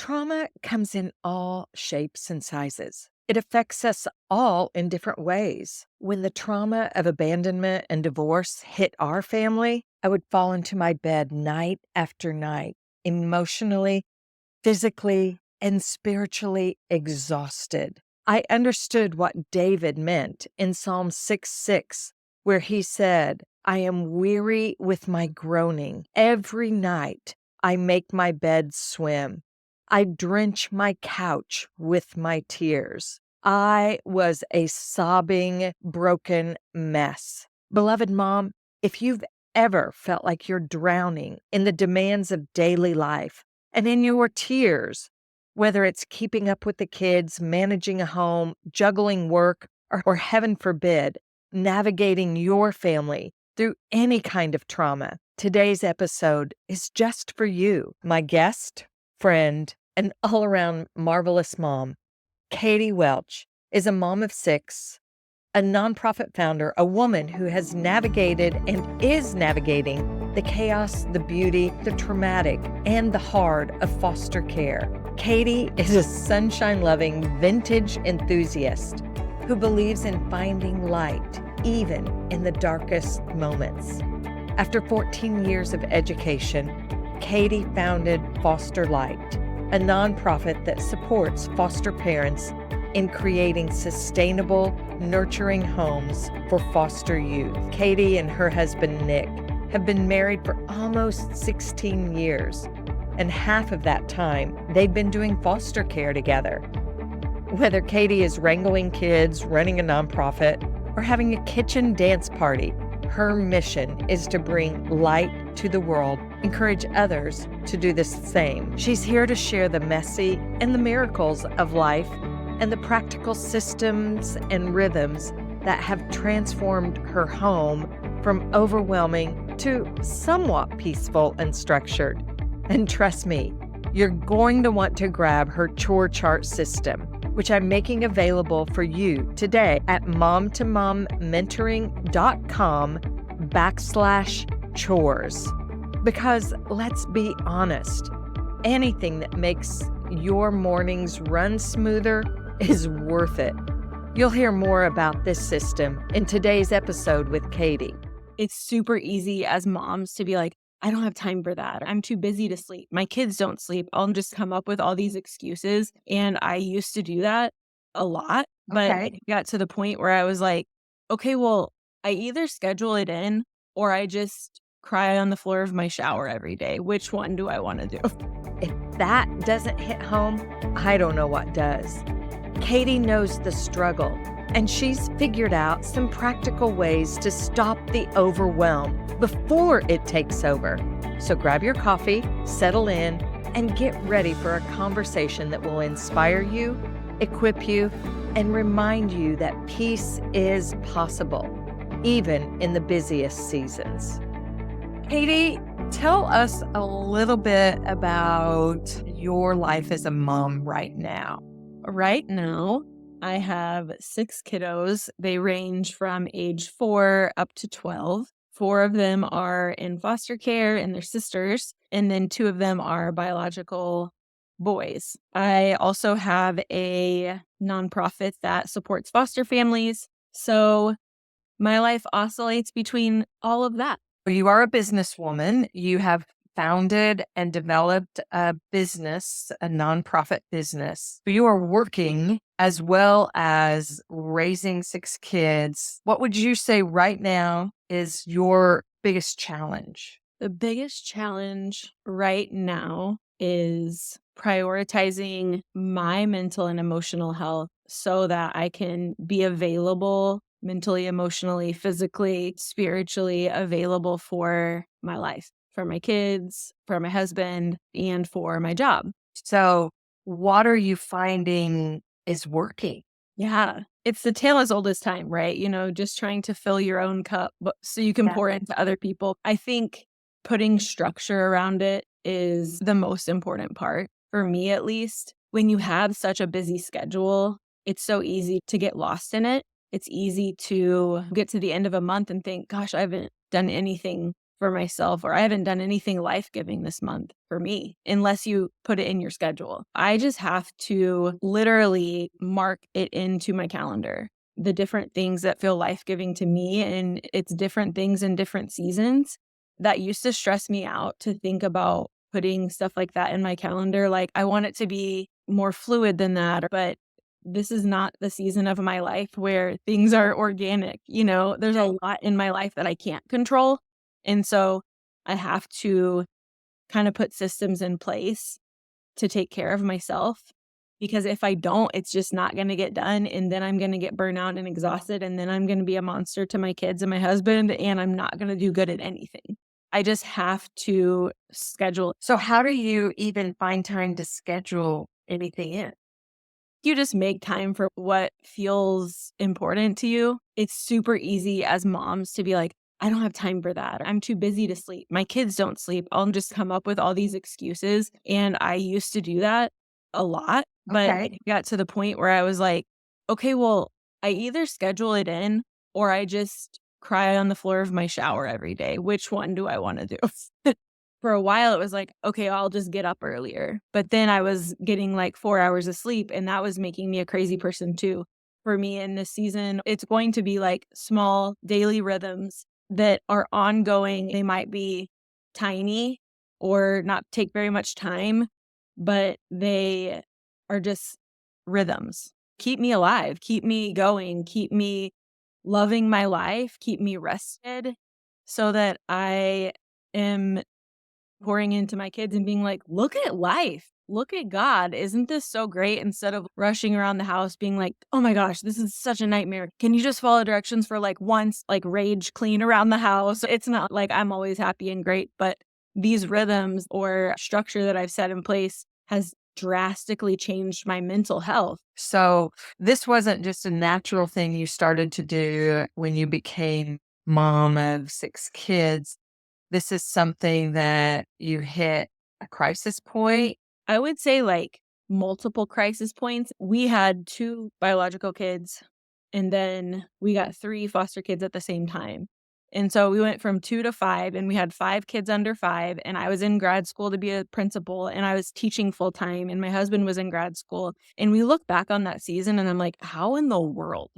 Trauma comes in all shapes and sizes. It affects us all in different ways. When the trauma of abandonment and divorce hit our family, I would fall into my bed night after night, emotionally, physically, and spiritually exhausted. I understood what David meant in Psalm 6:6, where he said, I am weary with my groaning. Every night I make my bed swim. I drench my couch with my tears. I was a sobbing, broken mess. Beloved mom, if you've ever felt like you're drowning in the demands of daily life and in your tears, whether it's keeping up with the kids, managing a home, juggling work, or heaven forbid, navigating your family through any kind of trauma, today's episode is just for you. My guest, friend, and all-around marvelous mom, Katie Welch, is a mom of 6, a nonprofit founder, a woman who has navigated and is navigating the chaos, the beauty, the traumatic, and the hard of foster care. Katie is a sunshine-loving, vintage enthusiast who believes in finding light even in the darkest moments. After 14 years of education, Katie founded Foster Light, a nonprofit that supports foster parents in creating sustainable, nurturing homes for foster youth. Katie and her husband, Nick, have been married for almost 16 years, and half of that time, they've been doing foster care together. Whether Katie is wrangling kids, running a nonprofit, or having a kitchen dance party, her mission is to bring light to the world, encourage others to do the same. She's here to share the messy and the miracles of life and the practical systems and rhythms that have transformed her home from overwhelming to somewhat peaceful and structured. And trust me, you're going to want to grab her chore chart system, which I'm making available for you today at Mom2MomMentoring.com/chores. Because let's be honest, anything that makes your mornings run smoother is worth it. You'll hear more about this system in today's episode with Katie. It's super easy as moms to be like, I don't have time for that. I'm too busy to sleep. My kids don't sleep. I'll just come up with all these excuses. And I used to do that a lot. But Okay. it got to the point where I was like, okay, well, I either schedule it in or I just cry on the floor of my shower every day. Which one do I want to do? If that doesn't hit home, I don't know what does. Katie knows the struggle, and she's figured out some practical ways to stop the overwhelm before it takes over. So grab your coffee, settle in, and get ready for a conversation that will inspire you, equip you, and remind you that peace is possible, even in the busiest seasons. Katie, tell us a little bit about your life as a mom right now. Right now, I have 6 kiddos. They range from age 4 up to 12. 4 of them are in foster care and they're sisters, and then 2 of them are biological boys. I also have a nonprofit that supports foster families. So my life oscillates between all of that. You are a businesswoman. You have founded and developed a business, a nonprofit business. You are working as well as raising 6 kids. What would you say right now is your biggest challenge? The biggest challenge right now is prioritizing my mental and emotional health so that I can be available mentally, emotionally, physically, spiritually available for my life, for my kids, for my husband, and for my job. So what are you finding is working? Yeah. It's the tale as old as time, right? Just trying to fill your own cup so you can Yeah. pour into other people. I think putting structure around it is the most important part, for me at least. When you have such a busy schedule, it's so easy to get lost in it. It's easy to get to the end of a month and think, gosh, I haven't done anything for myself, or I haven't done anything life-giving this month for me unless you put it in your schedule. I just have to literally mark it into my calendar, the different things that feel life-giving to me, and it's different things in different seasons. That used to stress me out to think about putting stuff like that in my calendar. Like, I want it to be more fluid than that, but this is not the season of my life where things are organic. There's a lot in my life that I can't control. And so I have to kind of put systems in place to take care of myself, because if I don't, it's just not going to get done. And then I'm going to get burnt out and exhausted. And then I'm going to be a monster to my kids and my husband, and I'm not going to do good at anything. I just have to schedule. So, how do you even find time to schedule anything in? You just make time for what feels important to you. It's super easy as moms to be like, I don't have time for that. I'm too busy to sleep. My kids don't sleep. I'll just come up with all these excuses. And I used to do that a lot, but Okay. it got to the point where I was like, okay, well, I either schedule it in or I just cry on the floor of my shower every day. Which one do I want to do? For a while, it was like, okay, I'll just get up earlier. But then I was getting like 4 hours of sleep, and that was making me a crazy person too. For me in this season, it's going to be like small daily rhythms that are ongoing. They might be tiny or not take very much time, but they are just rhythms. Keep me alive, keep me going, keep me loving my life, keep me rested so that I am pouring into my kids and being like, "Look at life. Look at God. Isn't this so great?" Instead of rushing around the house being like, "Oh my gosh, this is such a nightmare. Can you just follow directions for like once, like rage clean around the house?" It's not like I'm always happy and great, but these rhythms or structure that I've set in place has drastically changed my mental health. So, this wasn't just a natural thing you started to do when you became mom of 6 kids. This is something that you hit a crisis point. I would say like multiple crisis points. We had 2 biological kids, and then we got 3 foster kids at the same time. And so we went from 2 to 5, and we had 5 kids under 5, and I was in grad school to be a principal, and I was teaching full time, and my husband was in grad school. And we look back on that season and I'm like, how in the world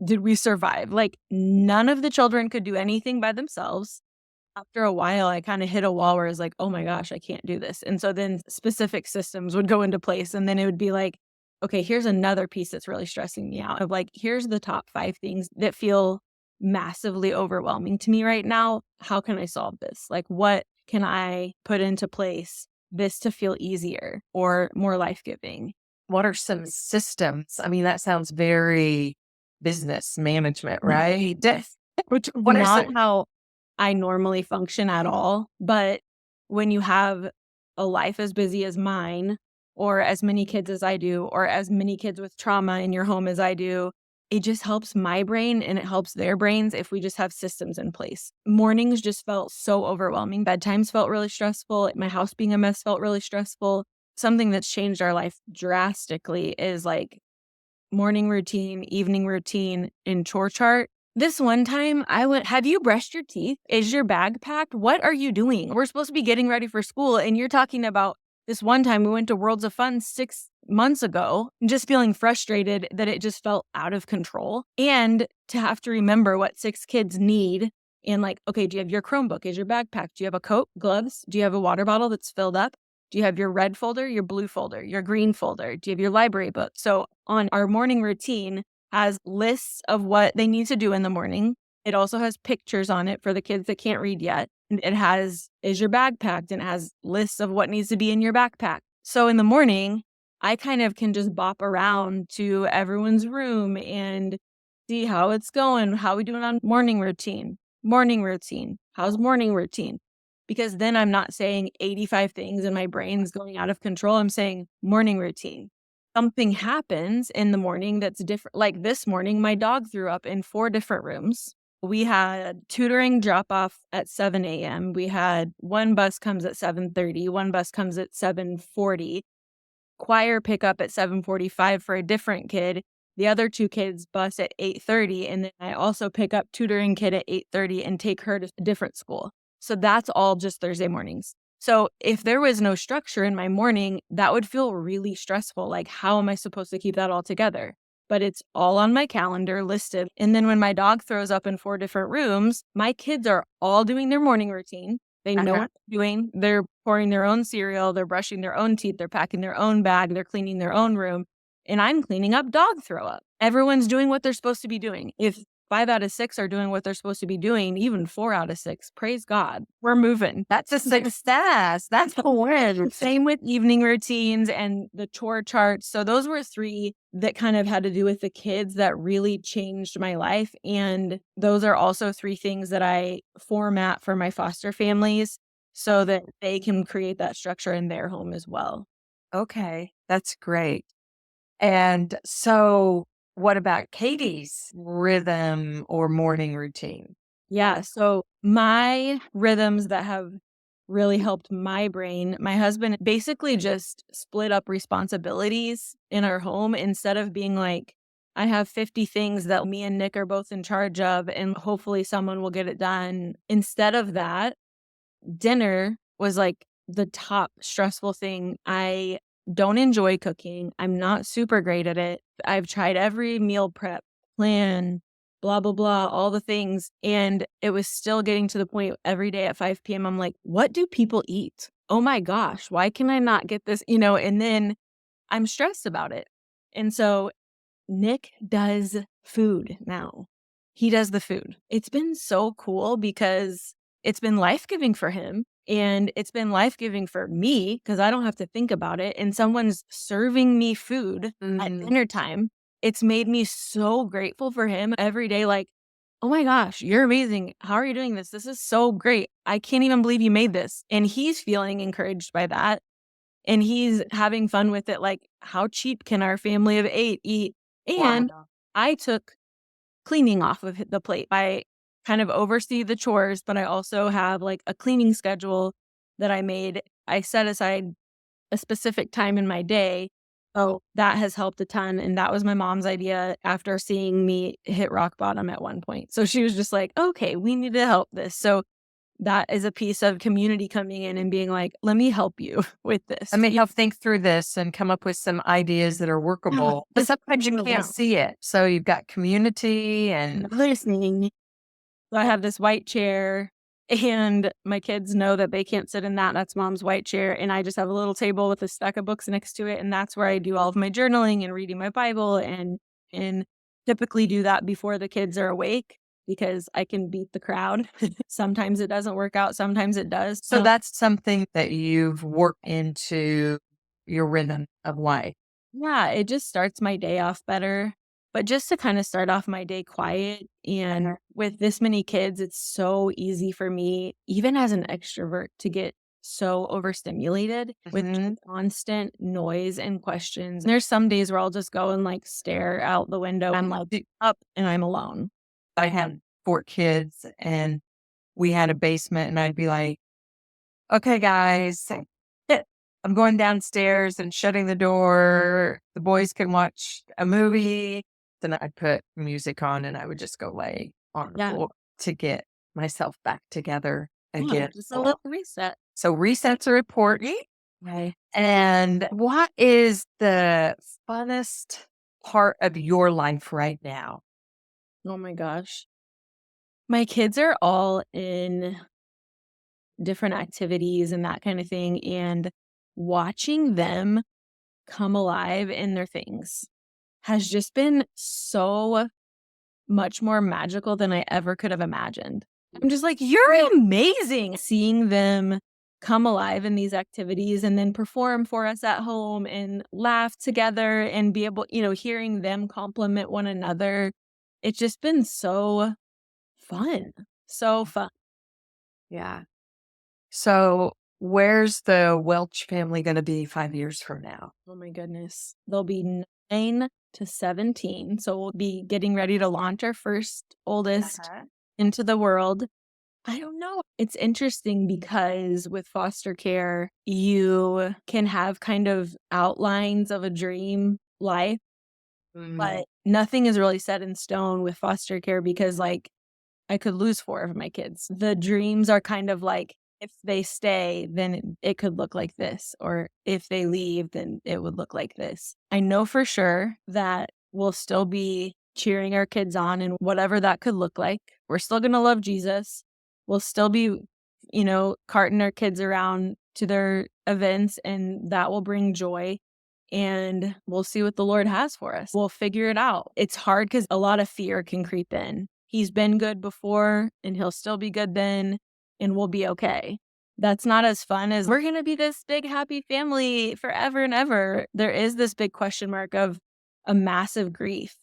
did we survive? Like, none of the children could do anything by themselves. After a while, I kinda hit a wall where I was like, "Oh my gosh, I can't do this." And so then specific systems would go into place, and then it would be like, "Okay, here's another piece that's really stressing me out," of like, "Here's the top 5 things that feel massively overwhelming to me right now. How can I solve this? Like, what can I put into place this to feel easier or more life-giving?" What are some systems? I mean, that sounds very business management, right? Which is What are not some how I normally function at all, but when you have a life as busy as mine, or as many kids as I do, or as many kids with trauma in your home as I do, it just helps my brain and it helps their brains if we just have systems in place. Mornings just felt so overwhelming. Bedtimes felt really stressful. My house being a mess felt really stressful. Something that's changed our life drastically is like morning routine, evening routine, and chore chart. This one time I went, "Have you brushed your teeth? Is your bag packed? What are you doing? We're supposed to be getting ready for school." And you're talking about this one time we went to Worlds of Fun 6 months ago, and just feeling frustrated that it just felt out of control. And to have to remember what 6 kids need. And like, okay, do you have your Chromebook? Is your bag packed? Do you have a coat, gloves? Do you have a water bottle that's filled up? Do you have your red folder, your blue folder, your green folder? Do you have your library book? So on our morning routine has lists of what they need to do in the morning. It also has pictures on it for the kids that can't read yet. And it has, is your bag packed? And it has lists of what needs to be in your backpack. So in the morning, I kind of can just bop around to everyone's room and see how it's going. How we doing on morning routine? Morning routine. How's morning routine? Because then I'm not saying 85 things and my brain's going out of control. I'm saying morning routine. Something happens in the morning that's different. Like this morning, my dog threw up in 4 different rooms. We had tutoring drop off at 7 a.m. We had one bus comes at 7:30, one bus comes at 7:40, choir pickup at 7:45 for a different kid. The other 2 kids bus at 8:30, and then I also pick up tutoring kid at 8:30 and take her to a different school. So that's all just Thursday mornings. So if there was no structure in my morning, that would feel really stressful. Like, how am I supposed to keep that all together? But it's all on my calendar listed. And then when my dog throws up in 4 different rooms, my kids are all doing their morning routine. They know what they're doing. They're pouring their own cereal, they're brushing their own teeth, they're packing their own bag, they're cleaning their own room, and I'm cleaning up dog throw up. Everyone's doing what they're supposed to be doing. If 5 out of 6 are doing what they're supposed to be doing, even 4 out of 6, praise God, we're moving. That's a success. That's a win. Same with evening routines and the chore charts. So those were 3 that kind of had to do with the kids that really changed my life, and those are also 3 things that I format for my foster families so that they can create that structure in their home as well. Okay, that's great. And so, what about Katie's rhythm or morning routine? Yeah, so my rhythms that have really helped my brain, my husband basically just split up responsibilities in our home instead of being like, I have 50 things that me and Nick are both in charge of, and hopefully someone will get it done. Instead of that, dinner was like the top stressful thing. I don't enjoy cooking. I'm not super great at it. I've tried every meal prep plan, blah, blah, blah, all the things. And it was still getting to the point every day at 5 p.m. I'm like, what do people eat? Oh my gosh, why can I not get this? And then I'm stressed about it. And so Nick does food now. He does the food. It's been so cool because it's been life-giving for him, and it's been life-giving for me because I don't have to think about it, and someone's serving me food at Mhm. dinner time. It's made me so grateful for him every day, like, "Oh my gosh, you're amazing. How are you doing this? This is so great. I can't even believe you made this." And he's feeling encouraged by that, and he's having fun with it, like, "How cheap can our family of 8 eat?" And Wow. I took cleaning off of the plate. I kind of oversee the chores, but I also have, like, a cleaning schedule that I made. I set aside a specific time in my day. Oh, that has helped a ton, and that was my mom's idea after seeing me hit rock bottom at one point. So she was just like, "Okay, we need to help this." So that is a piece of community coming in and being like, "Let me help you with this." Let me help think through this and come up with some ideas that are Yeah, workable. But just sometimes you can't see it. So you've got community and listening. So I have this white chair, and my kids know that they can't sit in that. That's mom's white chair. And I just have a little table with a stack of books next to it. And that's where I do all of my journaling and reading my Bible, and typically do that before the kids are awake because I can beat the crowd. Sometimes it doesn't work out, sometimes it does. so that's something that you've worked into your rhythm of life. Yeah, it just starts my day off better. But just to kind of start off my day quiet, and with this many kids, it's so easy for me, even as an extrovert, to get so overstimulated with Mhm. constant noise and questions. There's some days where I'll just go and like stare out the window. I'm like up and I'm alone. I had 4 kids and we had a basement and I'd be like, okay, guys, I'm going downstairs and shutting the door. The boys can watch a movie. Then I'd put music on and I would just go lay on the Yeah. floor to get myself back together Yeah. again. Just a little reset. So resets are important. Right. And what is the funnest part of your life right now? Oh my gosh. My kids are all in different activities and that kind of thing. And watching them come alive in their things has just been so much more magical than I ever could have imagined. I'm just like, "You're amazing." Seeing them come alive in these activities and then perform for us at home and laugh together and be able, hearing them compliment one another. It's just been so fun. So fun. Yeah. So, where's the Welch family going to be 5 years from now? Oh my goodness. They'll be 9 to 17. So we'll be getting ready to launch our first oldest Uh-huh. into the world. I don't know. It's interesting because with foster care, you can have kind of outlines of a dream life, Mm. but nothing is really set in stone with foster care because, like, I could lose 4 of my kids. The dreams are kind of like, if they stay, then it could look like this, or if they leave, then it would look like this. I know for sure that we'll still be cheering our kids on and whatever that could look like. We're still going to love Jesus. We'll still be, carting our kids around to their events, and that will bring joy. And we'll see what the Lord has for us. We'll figure it out. It's hard because a lot of fear can creep in. He's been good before, and he'll still be good then, and we'll be okay. That's not as fun as we're going to be this big, happy family forever and ever. There is this big question mark of a massive grief.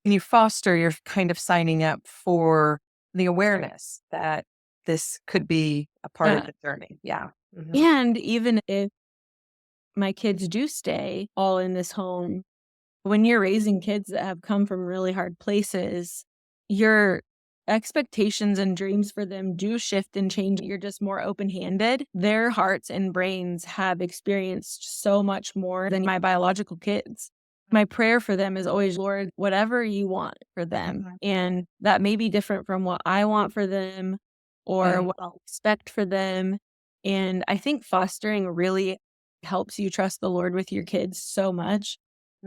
When you foster, you're kind of signing up for the awareness that this could be a part of the journey. Yeah. Mhm. And even if my kids do stay all in this home, when you're raising kids that have come from really hard places, your expectations and dreams for them do shift and change. You're just more open-handed. Their hearts and brains have experienced so much more than my biological kids. My prayer for them is always, Lord, whatever you want for them. And that may be different from what I want for them or what I'll expect for them. And I think fostering really helps you trust the Lord with your kids so much,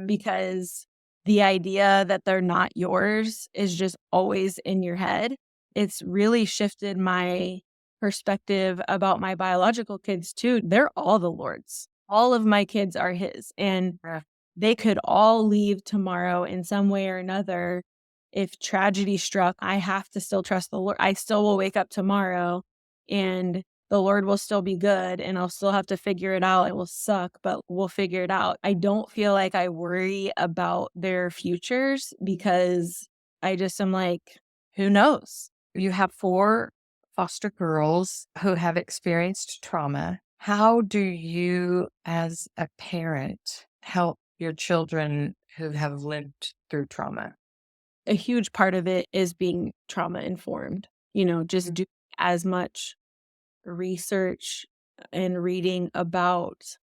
because the idea that they're not yours is just always in your head. It's really shifted my perspective about my biological kids too. They're all the Lord's. All of my kids are his, and they could all leave tomorrow in some way or another. If tragedy struck, I have to still trust the Lord. I still will wake up tomorrow, and the Lord will still be good, and I'll still have to figure it out. It will suck, but we'll figure it out. I don't feel like I worry about their futures because I just am like, who knows? You have 4 foster girls who have experienced trauma. How do you, as a parent, help your children who have lived through trauma? A huge part of it is being trauma informed, just do as much research and reading about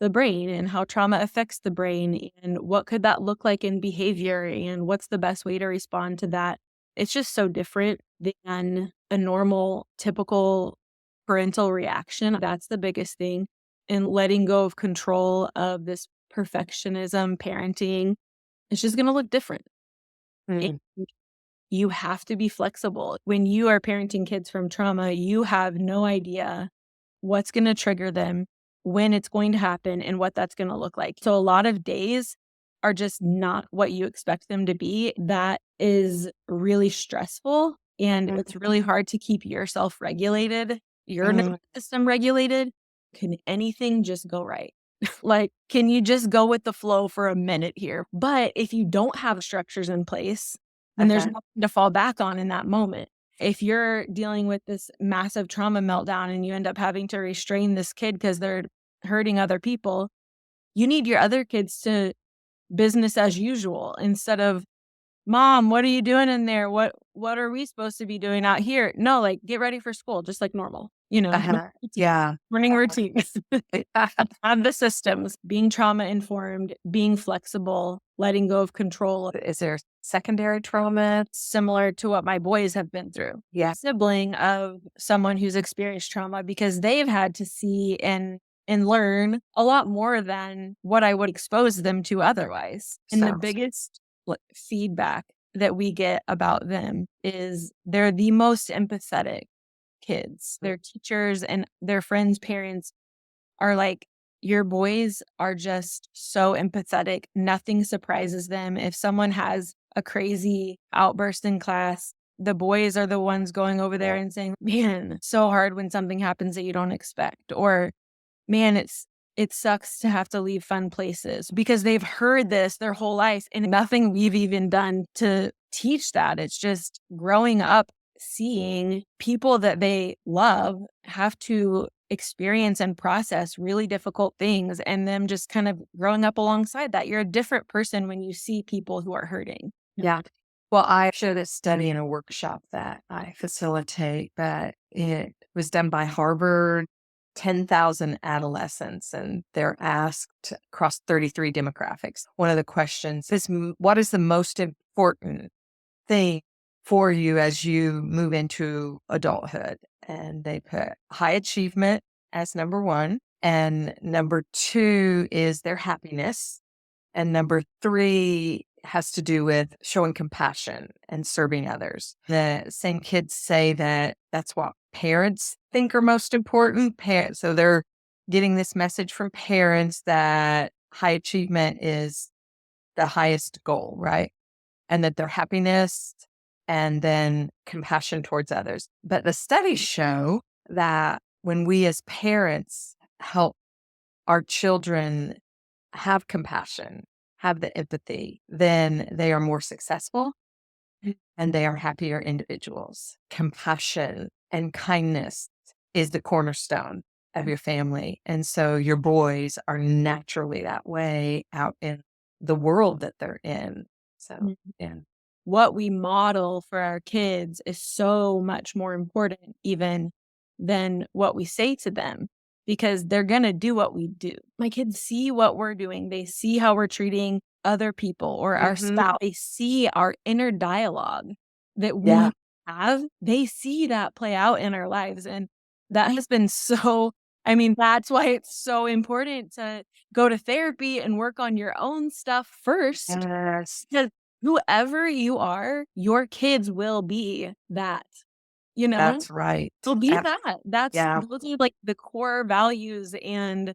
the brain and how trauma affects the brain and what could that look like in behavior and what's the best way to respond to that. It's just so different than a normal, typical parental reaction. That's the biggest thing. And letting go of control of this perfectionism parenting, it's just going to look different. And you have to be flexible. When you are parenting kids from trauma, you have no idea what's going to trigger them, when it's going to happen, and what that's going to look like. So a lot of days are just not what you expect them to be. That is really stressful, and it's really hard to keep yourself regulated, your nervous system regulated. Can anything just go right? Like, can you just go with the flow for a minute here? But if you don't have structures in place, then there's nothing to fall back on in that moment. If you're dealing with this massive trauma meltdown and you end up having to restrain this kid because they're hurting other people, you need your other kids to business as usual instead of, Mom, what are you doing in there? What are we supposed to be doing out here? No, like, get ready for school, just like normal, Yeah. morning routines. Have the systems, being trauma informed, being flexible, letting go of control. Is there secondary trauma? Similar to what my boys have been through. Yeah. Sibling of someone who's experienced trauma, because they've had to see and learn a lot more than what I would expose them to otherwise. And the biggest feedback that we get about them is they're the most empathetic kids. Their teachers and their friends' parents are like, your boys are just so empathetic. Nothing surprises them. If someone has a crazy outburst in class, the boys are the ones going over there and saying, man, so hard when something happens that you don't expect. Or, man, it sucks to have to leave fun places, because they've heard this their whole life and nothing we've even done to teach that. It's just growing up seeing people that they love have to experience and process really difficult things, and them just kind of growing up alongside that. You're a different person when you see people who are hurting. Yeah. Well, I showed a study in a workshop that I facilitate, but it was done by Harvard, 10,000 adolescents, and they're asked across 33 demographics. One of the questions is, what is the most important thing for you as you move into adulthood. And they put high achievement as number one. And number two is their happiness. And number three has to do with showing compassion and serving others. The same kids say that that's what parents think are most important. So they're getting this message from parents that high achievement is the highest goal, right? And that their happiness and then compassion towards others. But the studies show that when we as parents help our children have compassion, have the empathy, then they are more successful and they are happier individuals. Compassion and kindness is the cornerstone of your family. And so your boys are naturally that way out in the world that they're in. So, Mhm. yeah. What we model for our kids is so much more important even than what we say to them because they're going to do what we do. My kids see what we're doing. They see how we're treating other people or our Mhm. spouse. They see our inner dialogue that Yeah. we have. They see that play out in our lives. And that has been so, I mean, that's why it's so important to go to therapy and work on your own stuff first. Yes. Because whoever you are, your kids will be that, you know? That's right. They'll be Ab- that. That's yeah. those are, like, the core values and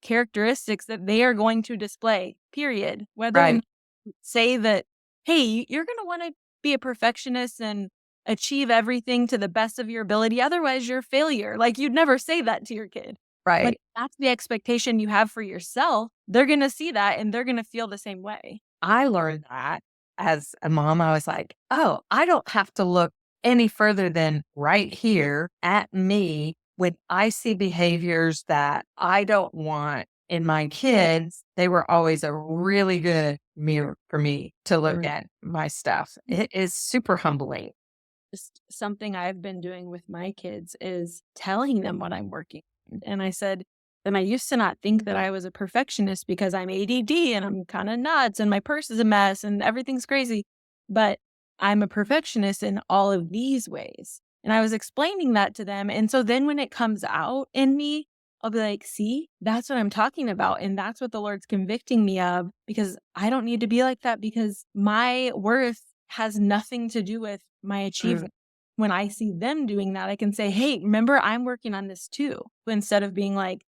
characteristics that they are going to display, period. Whether or Right. not you say that, "Hey, you're gonna wanna be a perfectionist and achieve everything to the best of your ability, otherwise you're a failure." Like, you'd never say that to your kid. But Right. if that's the expectation you have for yourself, they're gonna see that and they're gonna feel the same way. I learned that as a mom. I was like, oh, I don't have to look any further than right here at me when I see behaviors that I don't want in my kids. They were always a really good mirror for me to look Right. at my stuff. It is super humbling. Just something I've been doing with my kids is telling them what I'm working on. And I said, and I used to not think that I was a perfectionist because I'm ADD and I'm kind of nuts and my purse is a mess and everything's crazy. But I'm a perfectionist in all of these ways. And I was explaining that to them. And so then when it comes out in me, I'll be like, see, that's what I'm talking about. And that's what the Lord's convicting me of because I don't need to be like that because my worth has nothing to do with my Mm. achievement. When I see them doing that, I can say, hey, remember, I'm working on this too. Instead of being like,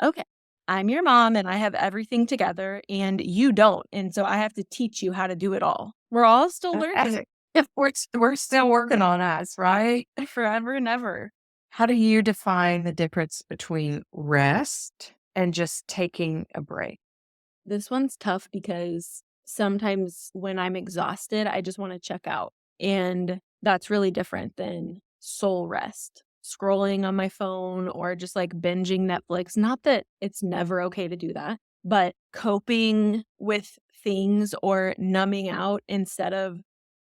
okay, I'm your mom and I have everything together and you don't. And so I have to teach you how to do it all. We're all still learning If we're still working on us, right? forever and ever. How do you define the difference between rest and just taking a break? This one's tough because sometimes when I'm exhausted, I just want to check out. And that's really different than soul rest, scrolling on my phone or just like binging Netflix. Not that it's never okay to do that, but coping with things or numbing out instead of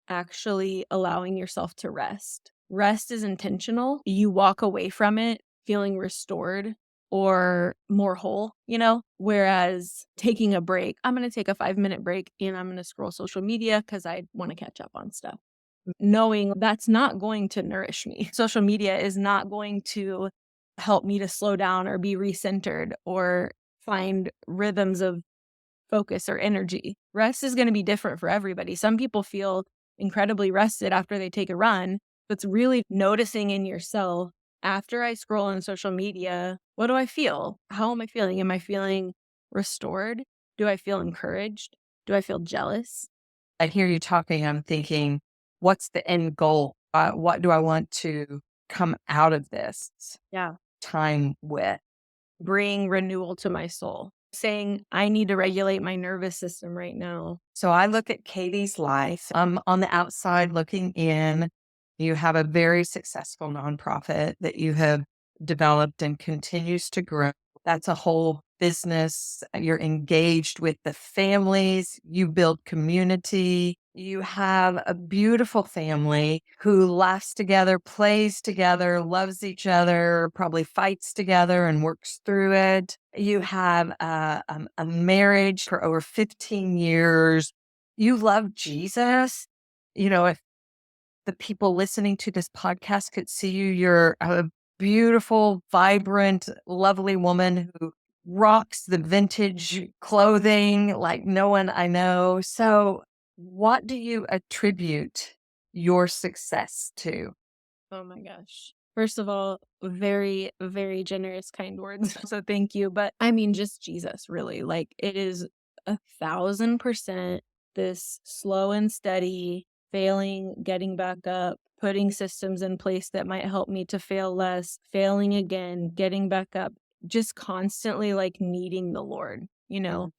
actually allowing yourself to rest. Rest is intentional. You walk away from it feeling restored or more whole, Whereas taking a break, I'm going to take a 5-minute break and I'm going to scroll social media because I want to catch up on stuff. Knowing that's not going to nourish me. Social media is not going to help me to slow down or be recentered or find rhythms of focus or energy. Rest is going to be different for everybody. Some people feel incredibly rested after they take a run, but it's really noticing in yourself after I scroll on social media, what do I feel? How am I feeling? Am I feeling restored? Do I feel encouraged? Do I feel jealous? I hear you talking, I'm thinking, what's the end goal? What do I want to come out of this Yeah. time with? Bring renewal to my soul. Saying, I need to regulate my nervous system right now. So I look at Katie's life. I'm on the outside looking in. You have a very successful nonprofit that you have developed and continues to grow. That's a whole business. You're engaged with the families. You build community. You have a beautiful family who laughs together, plays together, loves each other, probably fights together and works through it. You have a marriage for over 15 years. You love Jesus. If the people listening to this podcast could see you, you're a beautiful, vibrant, lovely woman who rocks the vintage clothing like no one I know. So, what do you attribute your success to? Oh my gosh. First of all, very, very generous, kind words. So thank you. But I mean, just Jesus, really. Like, it is 1,000% this slow and steady failing, getting back up, putting systems in place that might help me to fail less, failing again, getting back up, just constantly like needing the Lord,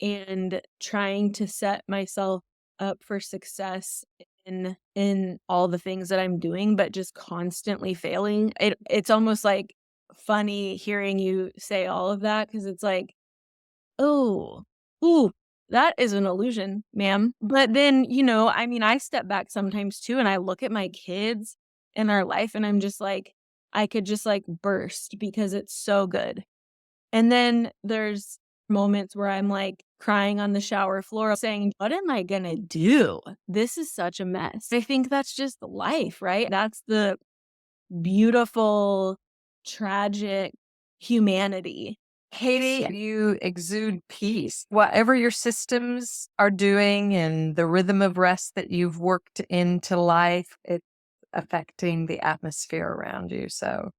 and trying to set myself up for success in all the things that I'm doing, but just constantly failing. It's almost like funny hearing you say all of that because it's like, "Oh, ooh, that is an illusion, ma'am." But then, I mean, I step back sometimes too, and I look at my kids and our life, and I'm just like, I could just like burst because it's so good. And then there's moments where I'm, like, crying on the shower floor saying, "What am I gonna do? This is such a mess." I think that's just life, right? That's the beautiful, tragic humanity. Katie, you exude peace. Whatever your systems are doing and the rhythm of rest that you've worked into life, it's affecting the atmosphere around you. So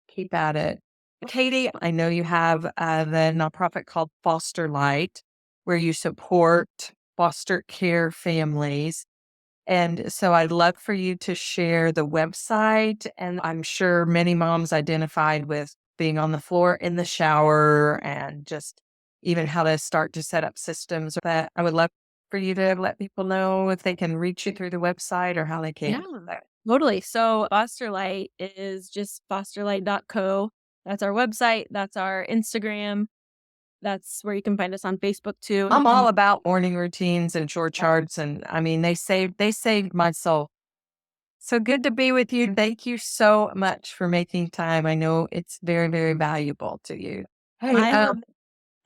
keep at it. Katie, I know you have the nonprofit called Foster Light, where you support foster care families. And so I'd love for you to share the website. And I'm sure many moms identified with being on the floor in the shower and just even how to start to set up systems. That I would love for you to let people know if they can reach you through the website or how they Yeah, can. totally. So Fosterlight is just fosterlight.co. That's our website. That's our Instagram. That's where you can find us on Facebook too. I'm all about morning routines and chore charts, and I mean they saved my soul. So good to be with you. Thank you so much for making time. I know it's very, very valuable to you. Hey, I have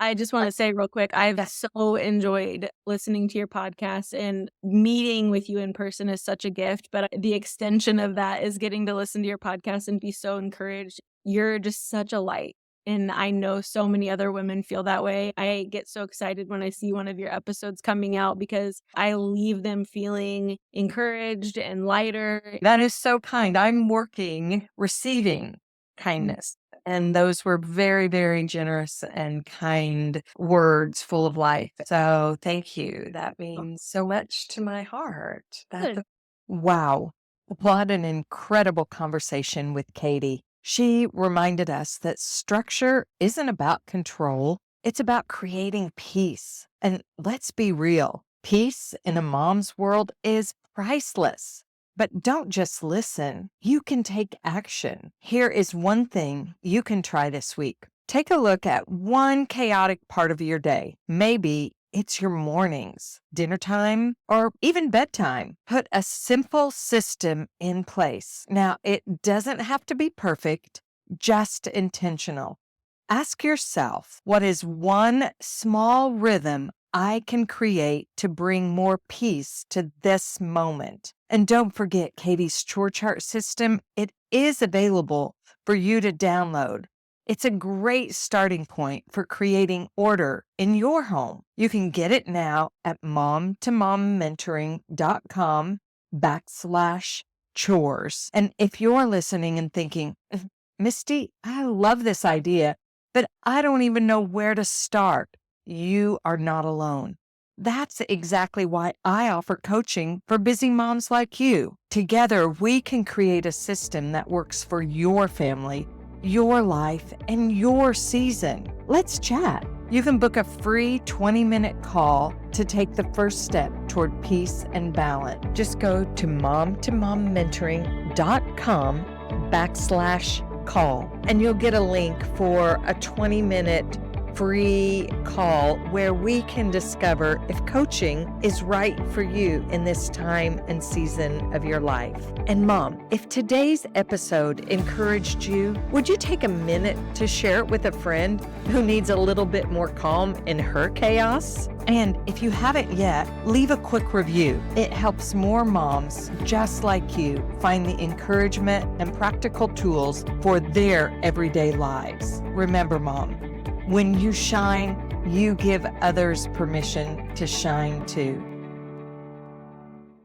I just want uh, to say real quick, I've yes, so enjoyed listening to your podcast, and meeting with you in person is such a gift, but the extension of that is getting to listen to your podcast and be so encouraged. You're just such a light. And I know so many other women feel that way. I get so excited when I see one of your episodes coming out because I leave them feeling encouraged and lighter. that is so kind. I'm receiving kindness. And those were very, very generous and kind words full of life. So thank you. That means so much to my heart. Good. Wow. What an incredible conversation with Katie. She reminded us that structure isn't about control, it's about creating peace. And let's be real, peace in a mom's world is priceless. But don't just listen, you can take action. Here is one thing you can try this week. Take a look at one chaotic part of your day. Maybe it's your mornings, dinner time, or even bedtime. Put a simple system in place. Now, it doesn't have to be perfect, just intentional. Ask yourself, what is one small rhythm I can create to bring more peace to this moment? And don't forget Katie's chore chart system. It is available for you to download. It's a great starting point for creating order in your home. You can get it now at Mom2Mom Mentoring.com/chores. And if you're listening and thinking, Misty, I love this idea, but I don't even know where to start, you are not alone. That's exactly why I offer coaching for busy moms like you. Together, we can create a system that works for your family, your life, and your season. Let's chat. You can book a free 20-minute call to take the first step toward peace and balance. Just go to Mom2MomMentoring.com/call, and you'll get a link for a 20-minute free call where we can discover if coaching is right for you in this time and season of your life. And Mom, if today's episode encouraged you, would you take a minute to share it with a friend who needs a little bit more calm in her chaos? And if you haven't yet, leave a quick review. It helps more moms just like you find the encouragement and practical tools for their everyday lives. Remember, Mom, when you shine, you give others permission to shine too.